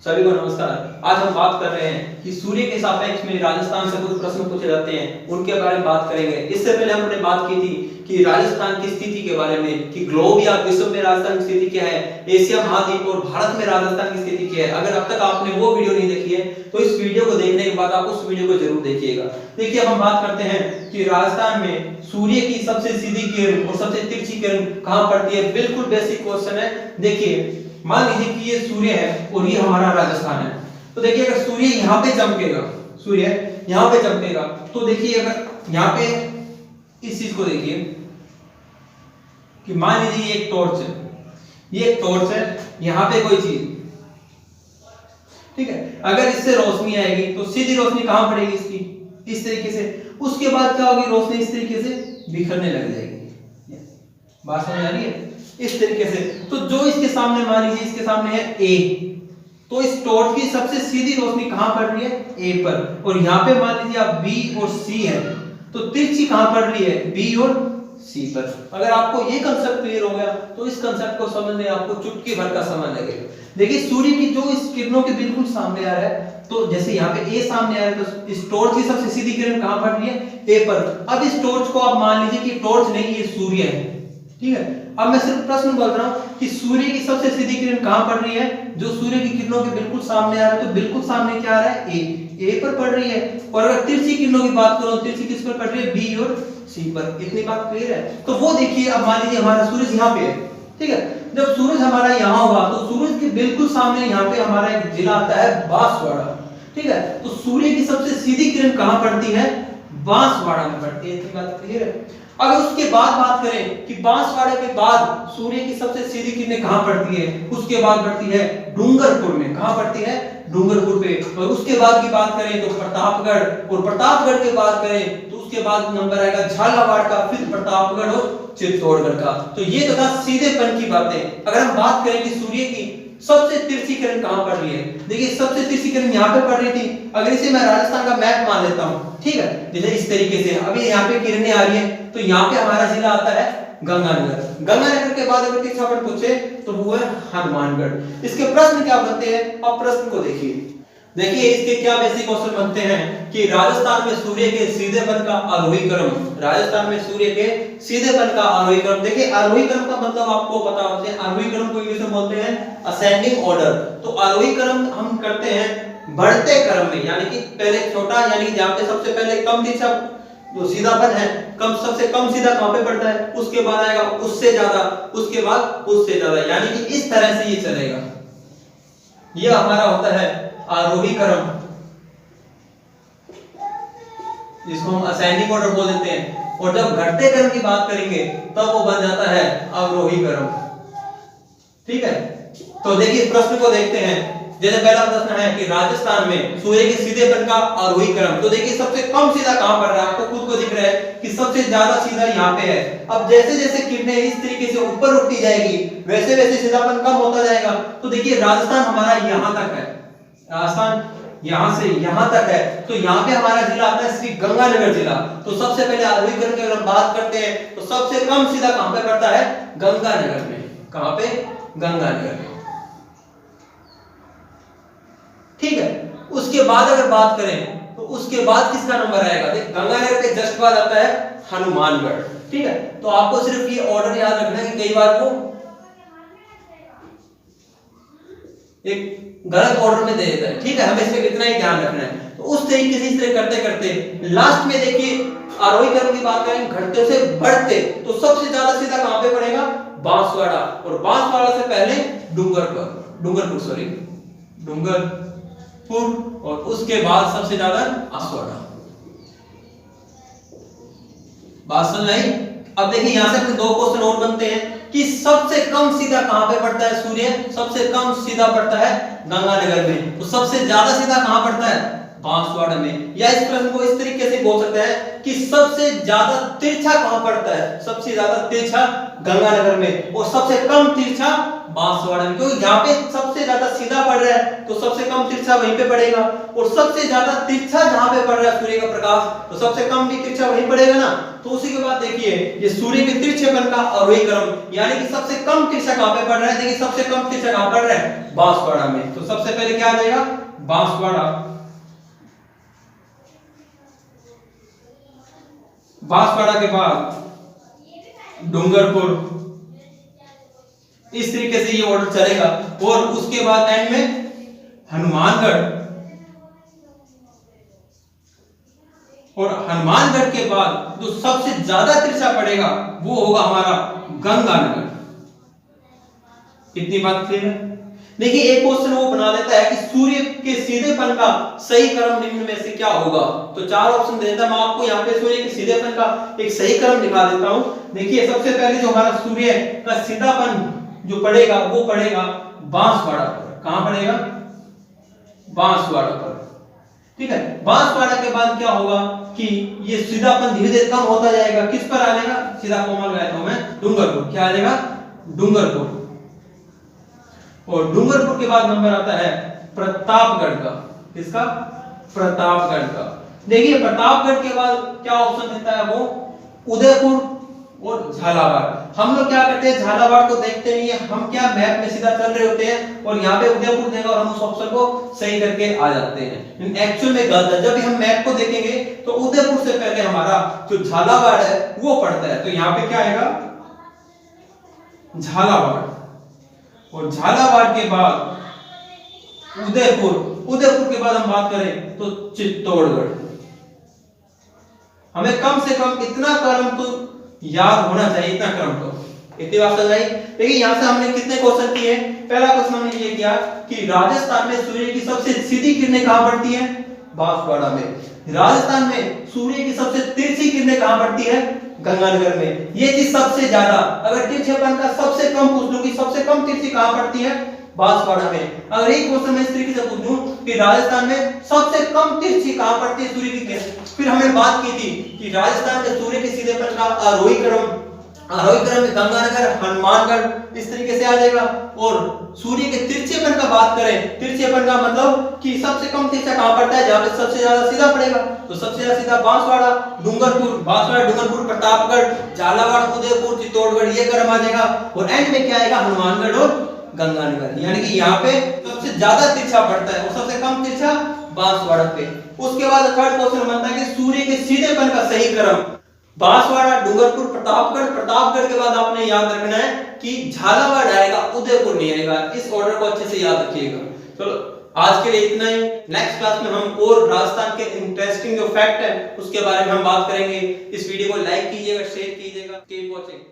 सभी को नमस्कार। आज हम बात कर रहे हैं कि सूर्य के सापेक्ष में राजस्थान से कुछ प्रश्न पूछे जाते हैं, उनके बारे में बात करेंगे। इससे पहले हमने बात की थी कि राजस्थान की स्थिति के बारे में, कि ग्लोब या विश्व में राजस्थान की स्थिति क्या है, एशिया महाद्वीप और भारत में राजस्थान की स्थिति क्या है। अगर अब तक आपने वो वीडियो नहीं देखी है तो इस वीडियो को देखने के बाद आप उस वीडियो को जरूर देखिएगा। देखिए, अब हम बात करते हैं कि राजस्थान में सूर्य की सबसे सीधी किरण और सबसे तिरछी किरण कहां पड़ती है। बिल्कुल बेसिक क्वेश्चन है। देखिए, मान लीजिए कि ये सूर्य है और ये हमारा राजस्थान है। तो देखिए, अगर सूर्य यहाँ पे चमकेगा, सूर्य यहाँ पे चमकेगा, तो देखिए अगर यहाँ पे इस चीज को देखिए कि मान लीजिए ये एक टॉर्च है, ये एक टॉर्च है, यहाँ पे कोई चीज, ठीक है। अगर इससे रोशनी आएगी तो सीधी रोशनी कहां पड़ेगी इसकी, इस तरीके से। उसके बाद क्या होगी, रोशनी इस तरीके से बिखरने लग जाएगी। बात समझ आ रही है? इस तरीके से। तो जो इसके सामने, मान लीजिए इसके सामने है ए, तो इस टॉर्च की सबसे सीधी रोशनी कहां पड़ रही है, ए पर। और यहां पे मान लीजिए आप बी और सी है, तो तिरछी कहां पड़ रही है, बी और सी पर। अगर आपको ये कंसेप्ट क्लियर हो गया तो इस कंसेप्ट को समझने आपको चुटकी भर का समय लगेगा। देखिए, सूर्य की जो इस किरणों के बिल्कुल सामने आ रहा है, तो जैसे यहाँ पे ए सामने आ रहा है, तो इस टॉर्च की सबसे सीधी किरण कहां पड़ रही है, ए पर। अब इस टॉर्च को आप मान लीजिए कि टॉर्च नहीं, ये सूर्य है, ठीक है। अब मैं सिर्फ प्रश्न बोल रहा हूं कि सूर्य की सबसे सीधी किरण कहां पड़ रही है, जो सूर्य की किरणों के बिल्कुल सामने आ रहा है, तो बिल्कुल सामने क्या आ रहा है, ए पर पड़ रही है। और अगर तिरछी किरणों की बात करो, तिरछी किस पर पड़ रही है, बी और सी पर। इतनी बात क्लियर है? तो वो देखिए, अब मान लीजिए हमारा सूरज यहाँ पे है, ठीक है। जब सूरज हमारा यहाँ होगा तो सूरज के बिल्कुल सामने यहाँ पे हमारा एक जिला आता है बांसवाड़ा, ठीक है। तो सूर्य की सबसे सीधी किरण कहां पड़ती है, बांसवाड़ा में पड़ती है। इतनी बात क्लियर है? अगर उसके बाद बात करें कि बांसवाड़ा के बाद सूर्य की सबसे सीधी किरणें कहां पड़ती है, उसके बाद पड़ती है डूंगरपुर में। कहां पड़ती है, डूंगरपुर पे। और उसके बाद की बात करें तो प्रतापगढ़, और प्रतापगढ़ की बात करें तो उसके बाद नंबर आएगा झालावाड़ का, फिर प्रतापगढ़ और चित्तौड़गढ़ का। तो ये तो था सीधेपन की बातें। अगर हम बात करें कि सूर्य की सबसे तिरछी किरण कहां पड़ रही है, देखिए सबसे तिरछी किरण यहां पे पड़ रही थी। अगर इसे मैं राजस्थान का मैप मान लेता हूं, ठीक है, जैसे इस तरीके से अभी यहाँ पे किरणें आ रही है, तो यहाँ पे हमारा जिला आता है गंगानगर। गंगानगर के बाद अगर तिरछापन पूछे तो वो है हनुमानगढ़। इसके प्रश्न क्या बनते हैं, अब प्रश्न को देखिए। देखिए, इसके क्या बेसिक क्वेश्चन बनते हैं कि राजस्थान में सूर्य के सीधेपन का आरोही क्रम, राजस्थान में सूर्य के सीधेपन का आरोही क्रम। देखिए, आरोही क्रम का मतलब आपको पता होता है, आरोही क्रम को इंग्लिश में बोलते हैं असेंडिंग ऑर्डर। तो आरोही क्रम हम करते हैं बढ़ते क्रम में, यानी कि पहले छोटा, यानी कि जहां पे सबसे पहले कम तिरछा जो सीधापन है, कम सबसे कम सीधा कहां पे पड़ता है, उसके बाद आएगा उससे ज्यादा, उसके बाद उससे ज्यादा, यानी कि इस तरह से ये चलेगा। ये हमारा होता है आरोही क्रम, जिसको हम असेंडिंग ऑर्डर बोल देते हैं। और जब घटते क्रम की बात करेंगे तब वो बन जाता है अवरोही क्रम, ठीक है। तो देखिए, प्रश्न को देखते हैं। जैसे पहला प्रश्न है कि राजस्थान में सूर्य के सीधेपन का आरोही क्रम। तो देखिए, सबसे कम सीधा कहां पर है, आपको खुद को दिख रहा है कि सबसे ज्यादा सीधा यहाँ पे है। अब जैसे जैसे किरणें इस तरीके से ऊपर उठती जाएगी, वैसे वैसे सीधापन कम होता जाएगा। तो देखिए, राजस्थान हमारा यहां तक है, राजस्थान यहां से यहां तक है, तो यहां पे हमारा जिला आता है श्री गंगानगर जिला। तो सबसे पहले आरोही क्रम की अगर हम बात करते हैं तो सबसे कम सीधा कहां पे पड़ता है, गंगानगर में। कहां पे, गंगानगर में, ठीक है। उसके बाद अगर बात करें तो उसके बाद किसका नंबर आएगा, देख गंगानगर के जस्ट बाद आता है हनुमानगढ़, ठीक है। तो आपको सिर्फ ये ऑर्डर याद रखना है कि कई बार को एक गलत ऑर्डर में दे देता है, ठीक है। हमें इसमें इतना ही ध्यान रखना है। तो उस तरीके से इस तरह करते करते लास्ट में देखिए, आरोही क्रम की बात करें घटते से बढ़ते, तो सबसे ज्यादा सीधा कहां पे पड़ेगा, बांसवाड़ा। और बांसवाड़ा से पहले डूंगरपुर, और उसके बाद सबसे ज्यादा आसवाड़ा। बात समझ आई? अब देखिए, यहां से अपने दो क्वेश्चन और बनते हैं कि सबसे कम सीधा कहां पे पड़ता है सूर्य, सबसे कम सीधा पड़ता है गंगानगर में। तो सबसे ज्यादा सीधा कहां पड़ता है, बांसवाड़ा में। या इस प्रश्न को इस तरीके से बोल सकते हैं कि सबसे ज्यादा तिरछा कहां पड़ता है, सबसे ज्यादा तिरछा गंगानगर में, और सबसे कम तिरछा बांसवाड़ा में, क्योंकि जहाँ पे सबसे ज्यादा सीधा पड़ रहा है तो सबसे कम तिरछा वहीं पे पड़ेगा, और सबसे ज्यादा तिरछा जहाँ पे पड़ रहा है सूर्य का प्रकाश तो सबसे कम भी तिरछा वहीं पड़ेगा ना। तो उसी के बाद देखिए ये सूर्य के तिरछेपन का अवरोही क्रम, यानी कि सबसे कम तिरछा कहाँ पे पड़ रहा है, देखिए सबसे कम तिरछा कहाँ पड़ रहा है, बांसवाड़ा में। तो सबसे पहले क्या आ जाएगा, बांसवाड़ा। बांसवाड़ा के बाद डूंगरपुर, इस तरीके से ये ऑर्डर चलेगा। और उसके बाद एंड में हनुमानगढ़, और हनुमानगढ़ के बाद जो सबसे ज्यादा तिरछा पड़ेगा वो होगा हमारा गंगानगर। इतनी बात क्लियर है। देखिए एक क्वेश्चन वो बना देता है कि सूर्य के सीधेपन का सही क्रम निम्न में से क्या होगा। तो चार ऑप्शन देता है, मैं आपको यहाँ पे सूर्य के सीधेपन का एक सही क्रम दिखा देता हूं। देखिए सबसे पहले जो हमारा सूर्य का सीधापन जो पड़ेगा वो पड़ेगा बांसवाड़ा पर। कहां पड़ेगा, बांसवाड़ा पर, ठीक है। बांसवाड़ा के बाद क्या होगा कि ये सीधापन धीरे धीरे कम होता जाएगा, किस पर आ जाएगा, सीधा कोमल गया तो मैं डूंगरपुर, क्या आ जाएगा, डूंगरपुर। और डूंगरपुर के बाद नंबर आता है प्रतापगढ़ का, किसका, प्रतापगढ़ का। देखिए प्रतापगढ़ के बाद क्या ऑप्शन देता है वो उदयपुर और झालावाड़। हम लोग क्या करते हैं, झालावाड़ को देखते नहीं है, हम क्या मैप में सीधा चल रहे होते हैं और यहाँ पे उदयपुर देगा और हम उस ऑप्शन को सही करके आ जाते हैं। एक्चुअल में गलत है, जब भी हम मैप को देखेंगे तो उदयपुर से पहले हमारा जो झालावाड़ है वो पड़ता है। तो यहाँ पे क्या आएगा, झालावाड़। और झालावाड़ के बाद उदयपुर, उदयपुर के बाद हम बात करें तो चित्तौड़गढ़। हमें कम से कम इतना क्रम तो याद होना चाहिए, इतना क्रम तो। इतनी बात समझ आई। देखिए यहां से हमने कितने क्वेश्चन किए। पहला क्वेश्चन हमने ये किया कि राजस्थान में सूर्य की सबसे सीधी किरणें कहां पड़ती हैं, बांसवाड़ा में। राजस्थान में सूर्य की सबसे तिरछी किरणें कहां पड़ती है, गंगानगर में। ये चीज सबसे ज्यादा, अगर तिरछेपन का सबसे कम पूछ लूं कि सबसे कम तिरछी कहां पड़ती है, बांसवाड़ा में। अगर एक क्वेश्चन में इस तरीके से पूछ लूं कि राजस्थान में सबसे कम तिरछी कहां पड़ती है सूर्य की किरण, फिर हमने बात की थी कि राजस्थान में सूर्य के सीधेपन का आरोही क्रम, आरोही क्रम में गंगानगर, हनुमानगढ़ इस तरीके से आ जाएगा। और सूर्य के तिरछेपन का बात करें, तिरछेपन का मतलब कि सबसे कम तिरछा कहां पड़ता है, जहां पे सबसे ज्यादा सीधा पड़ेगा, तो सबसे ज्यादा सीधा बांसवाड़ा, डूंगरपुर, बांसवाड़ा, डूंगरपुर, प्रतापगढ़, झालावाड़, उदयपुर, चित्तौड़गढ़, ये क्रम आ जाएगा। और एंड में क्या आएगा, हनुमानगढ़ और गंगानगर, यानी कि यहाँ पे सबसे ज्यादा तिरछा पड़ता है और सबसे कम तिरछा बांसवाड़ा पे। उसके बाद थर्ड क्वेश्चन बनता है कि सूर्य के सीधेपन का सही क्रम, बांसवाड़ा, डूंगरपुर, प्रतापगढ़। प्रतापगढ़ के बाद आपने याद रखना है कि झालावाड़ आएगा, उदयपुर नहीं आएगा। इस ऑर्डर को अच्छे से याद रखिएगा। चलो आज के लिए इतना ही। नेक्स्ट क्लास में हम और राजस्थान के इंटरेस्टिंग जो फैक्ट है उसके बारे में हम बात करेंगे। इस वीडियो को लाइक कीजिएगा, शेयर कीजिएगा। Keep watching.